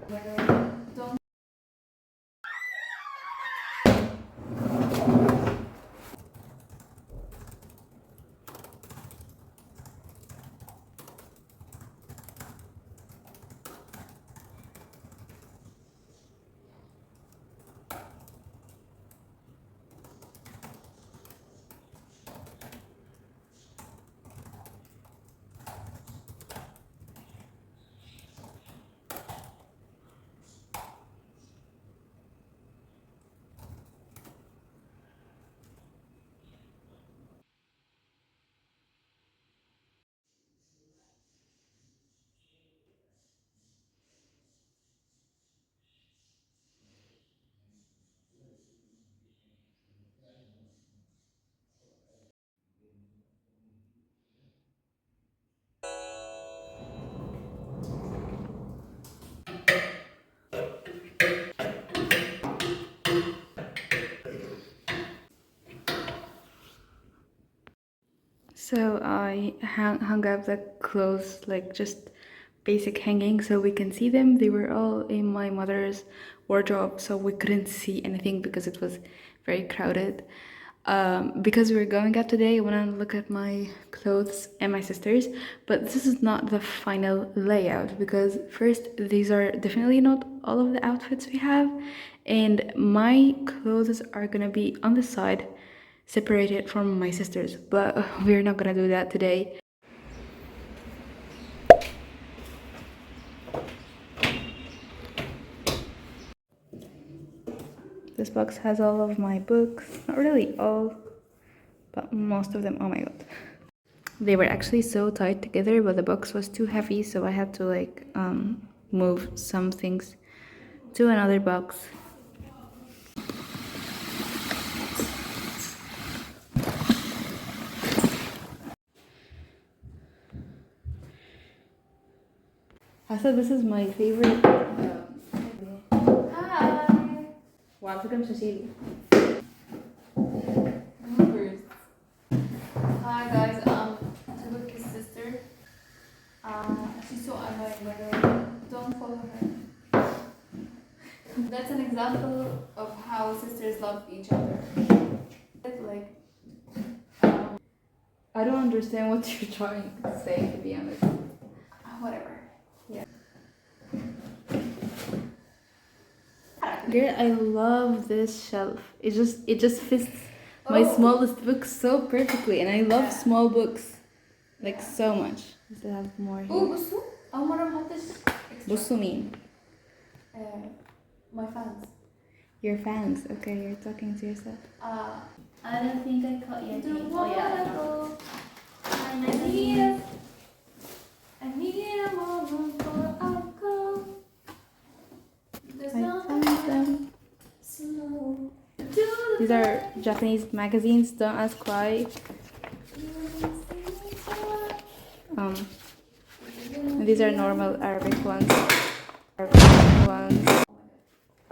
Don't. So I hung up the clothes, like just basic hanging, so we can see them. They were all in my mother's wardrobe, so we couldn't see anything because it was very crowded. Because we were going out today, I want to look at my clothes and my sister's, but this is not the final layout because first, these are definitely not all of the outfits we have, and my clothes are gonna be on the side separated from my sister's, but we're not gonna do that today. This box has all of my books, not really all, but most of them. Oh my god, they were actually so tight together, but the box was too heavy, so I had to like move some things to another box. I said this is my favorite. Hi. وعلى فكرة مش هشيله. Bloopers. Hi guys, Tsubaki's sister. She's so annoying by the way. Don't follow her. That's an example of how sisters love each other. Like, I don't understand what you're trying to say, to be honest. Whatever. Yeah. Girl, I love this shelf. It just fits my smallest book so perfectly, and I love small books like so much. I still have more here. بصوا أول مرة ما حطش. بصوا مين؟ My fans. Your fans? Okay, you're talking to yourself. I don't think I caught your name. Oh yeah. I need a moment for I go. I found them. These are Japanese magazines. Don't ask why. And these are normal Arabic ones.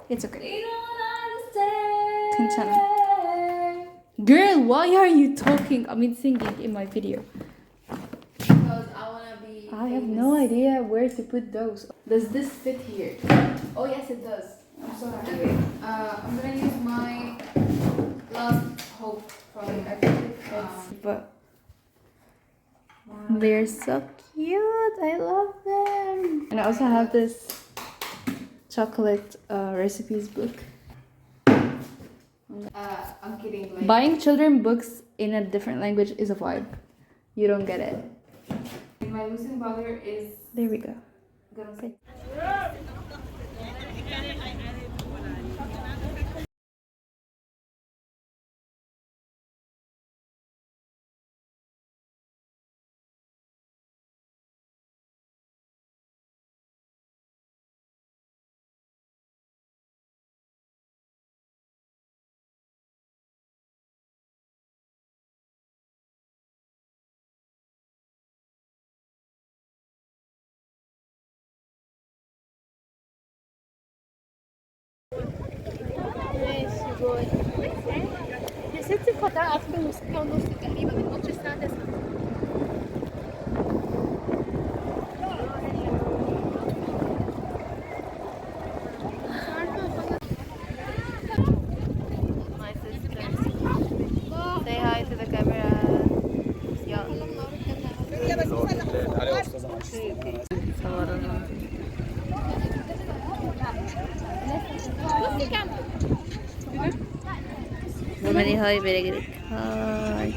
It's okay. Continue. Girl, why are you talking? I mean, singing in my video. Because I wanna be. I have no idea where to put those. Does this fit here? Oh yes, it does. I'm so happy. I'm gonna use my last hope from but they're so cute. I love them. And I also have this chocolate recipes book. I'm kidding. Like, buying children books in a different language is a vibe. You don't get it. My losing brother is. There we go. Gonna say. يا ستي القطار قافل وستة ونص تقريبا الماتش الساعة 9. Mari hoy belegrik. Hoy.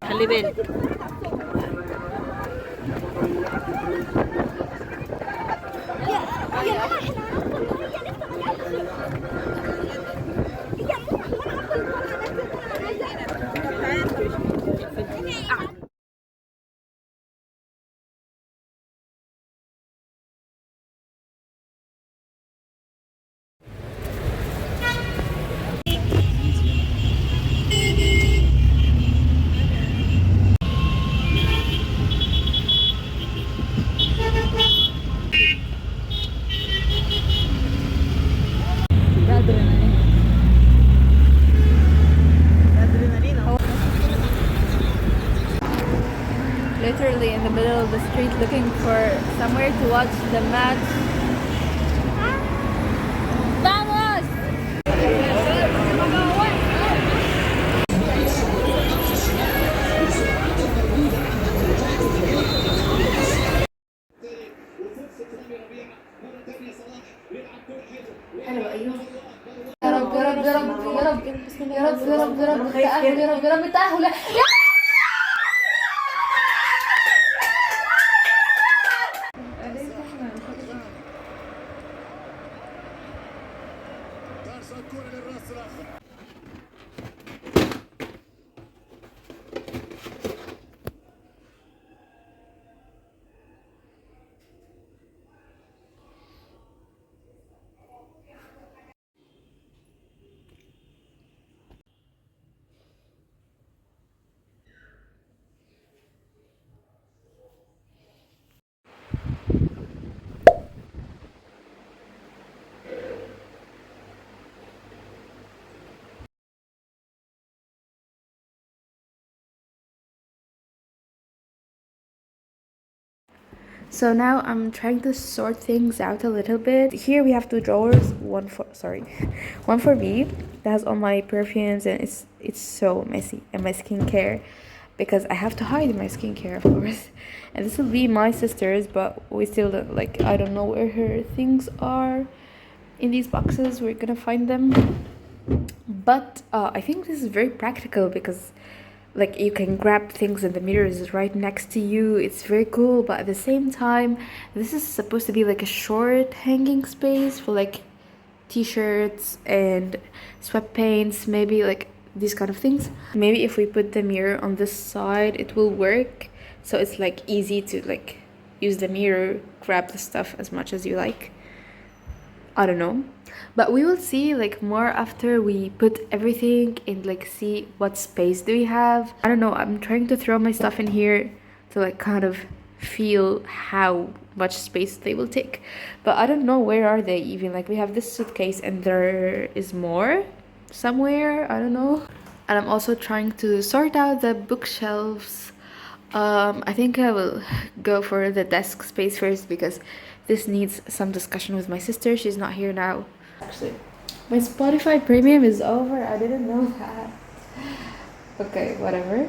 خلي بالك. Literally in the middle of the street looking for somewhere to watch the match. Vamos! يا رب يا رب يا رب يا رب يا رب يا رب يا رب التأهل يا رب يا رب التأهل So now I'm trying to sort things out a little bit. Here we have two drawers, one for me that has all my perfumes, and it's so messy, and my skincare, because I have to hide my skincare, of course. And this will be my sister's, but we still don't, like, I don't know where her things are in these boxes. We're gonna find them. But I think this is very practical because like you can grab things and the mirror is right next to you. It's very cool, but at the same time this is supposed to be like a short hanging space for like t-shirts and sweatpants, maybe like these kind of things. Maybe if we put the mirror on this side it will work, so it's like easy to like use the mirror, grab the stuff as much as you like. I don't know, but we will see like more after we put everything and like see what space do we have. I don't know, I'm trying to throw my stuff in here to like kind of feel how much space they will take, but I don't know where are they even. Like we have this suitcase and there is more somewhere, I don't know. And I'm also trying to sort out the bookshelves. I think I will go for the desk space first because this needs some discussion with my sister. She's not here now. Actually, my Spotify premium is over. I didn't know that. Okay, whatever.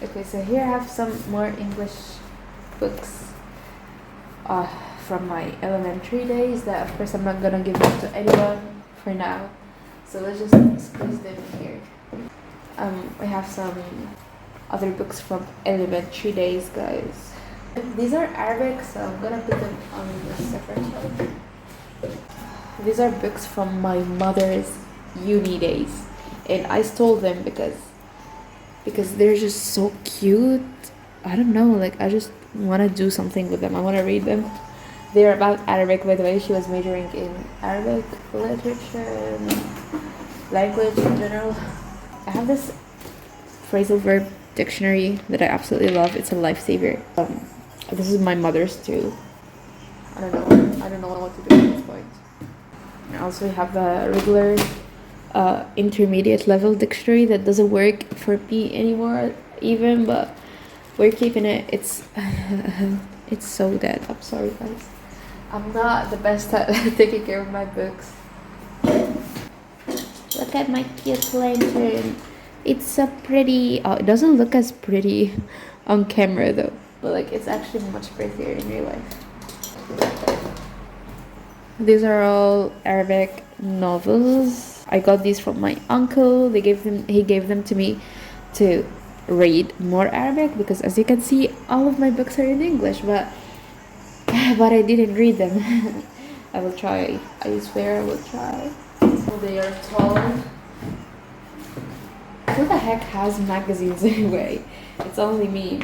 Okay, so here I have some more English books from my elementary days that of course I'm not gonna give them to anyone for now. So let's just squeeze them in here. I have some other books from elementary days, guys. These are Arabic, so I'm gonna put them on the separate shelf. These are books from my mother's uni days, and I stole them because they're just so cute. I don't know, like I just want to do something with them. I want to read them. They're about Arabic, by the way. She was majoring in Arabic literature and language in general. I have this phrasal verb dictionary that I absolutely love. It's a lifesaver. This is my mother's too. I don't know what to do at this point. And also we have a regular intermediate level dictionary that doesn't work for me anymore even, but we're keeping it. It's it's so dead. I'm sorry, guys. I'm not the best at taking care of my books. Look at my cute lantern. It's so pretty. Oh, it doesn't look as pretty on camera though, but like it's actually much prettier in real life. These are all Arabic novels. I got these from my uncle. He gave them to me to read more Arabic because, as you can see, all of my books are in English, but I didn't read them. I will try. I swear I will try. They are tall. Who the heck has magazines anyway? It's only me.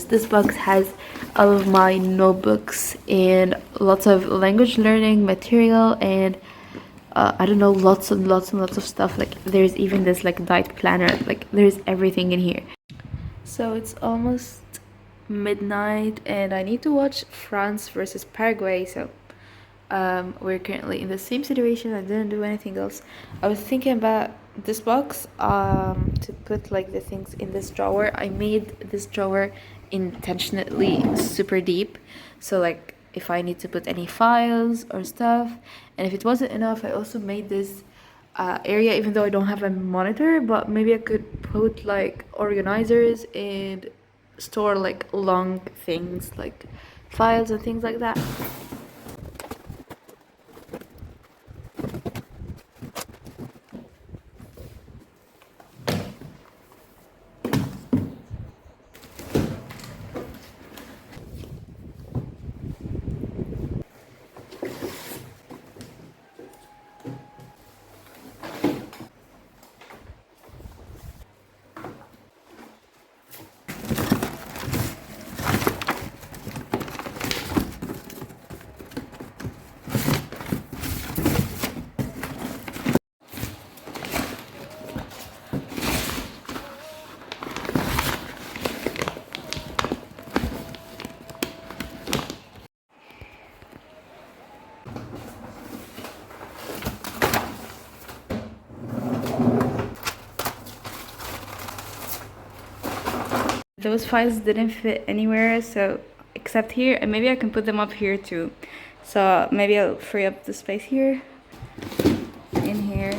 This box has all of my notebooks and lots of language learning material and I don't know, lots and lots and lots of stuff. Like there's even this like diet planner. Like there's everything in here. So it's almost midnight and I need to watch France versus Paraguay. So we're currently in the same situation. I didn't do anything else. I was thinking about this box to put like the things in this drawer. I made this drawer intentionally super deep, so like if I need to put any files or stuff, and if it wasn't enough, I also made this area, even though I don't have a monitor, but maybe I could put like organizers and store like long things like files and things like that. Those files didn't fit anywhere, so except here, and maybe I can put them up here too. So maybe I'll free up the space here, in here,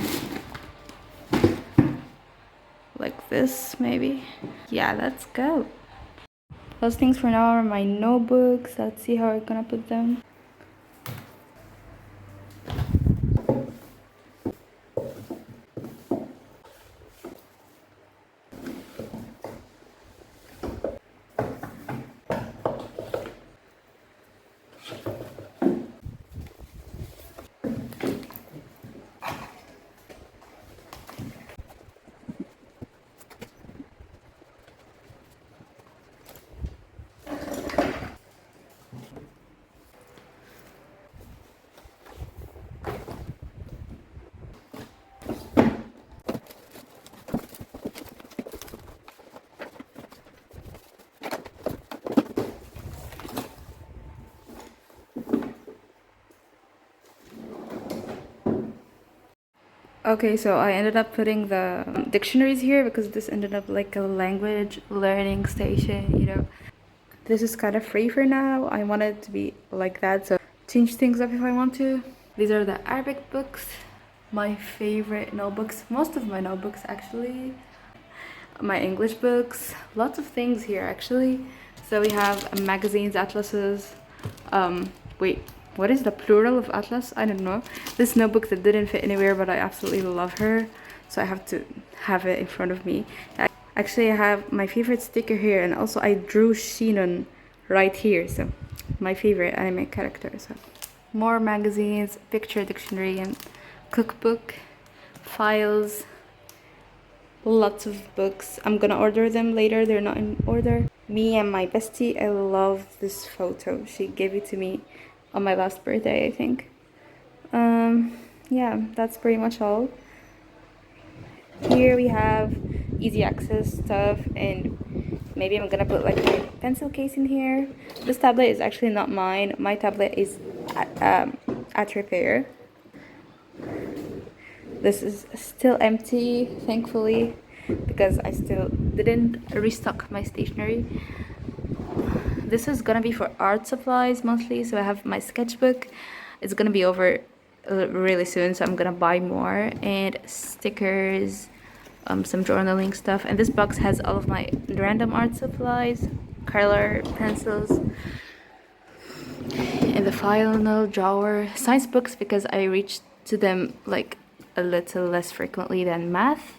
like this maybe. Yeah, let's go. Those things for now are my notebooks. Let's see how we're gonna put them. Okay, so I ended up putting the dictionaries here because this ended up like a language learning station, you know. This is kind of free for now. I want it to be like that, so change things up if I want to. These are the Arabic books, my favorite notebooks, most of my notebooks actually. My English books, lots of things here actually. So we have magazines, atlases, wait, what is the plural of atlas? I don't know. This notebook that didn't fit anywhere, but I absolutely love her, so I have to have it in front of me. Actually, I have my favorite sticker here, and also I drew Shinon right here, so my favorite anime character. So more magazines, picture dictionary, and cookbook, files, lots of books. I'm gonna order them later, they're not in order. Me and my bestie, I love this photo. She gave it to me on my last birthday, I think. Yeah, that's pretty much all. Here we have easy access stuff, and maybe I'm gonna put like my pencil case in here. This tablet is actually not mine. My tablet is at repair. This is still empty, thankfully. because I still didn't restock my stationery. This is gonna be for art supplies mostly. So I have my sketchbook. It's gonna be over really soon, so I'm gonna buy more, and stickers, some journaling stuff. And this box has all of my random art supplies, color pencils. In the final drawer, science books, because I reach to them like a little less frequently than math.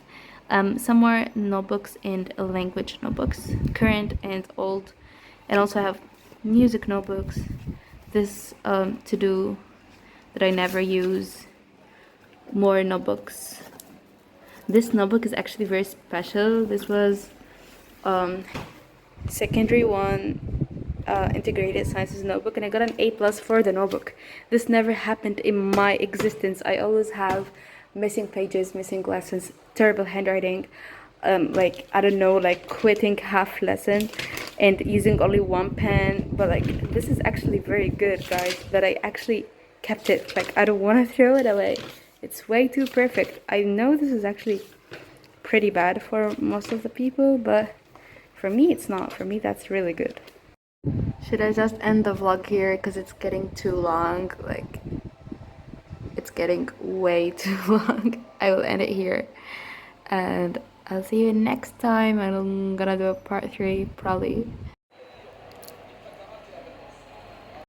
Some more notebooks and language notebooks, current and old. And also I have music notebooks. This to do that I never use. More notebooks. This notebook is actually very special. This was secondary one, integrated sciences notebook, and I got an A+ for the notebook. This never happened in my existence. I always have missing pages, missing lessons, terrible handwriting, like I don't know, like quitting half lesson and using only one pen. But like this is actually very good, guys, that I actually kept it. Like I don't want to throw it away. It's way too perfect. I know this is actually pretty bad for most of the people, but for me it's not. For me that's really good. Should I just end the vlog here because it's getting too long? Like it's getting way too long. I will end it here, and I'll see you next time. I'm gonna do a part 3 probably.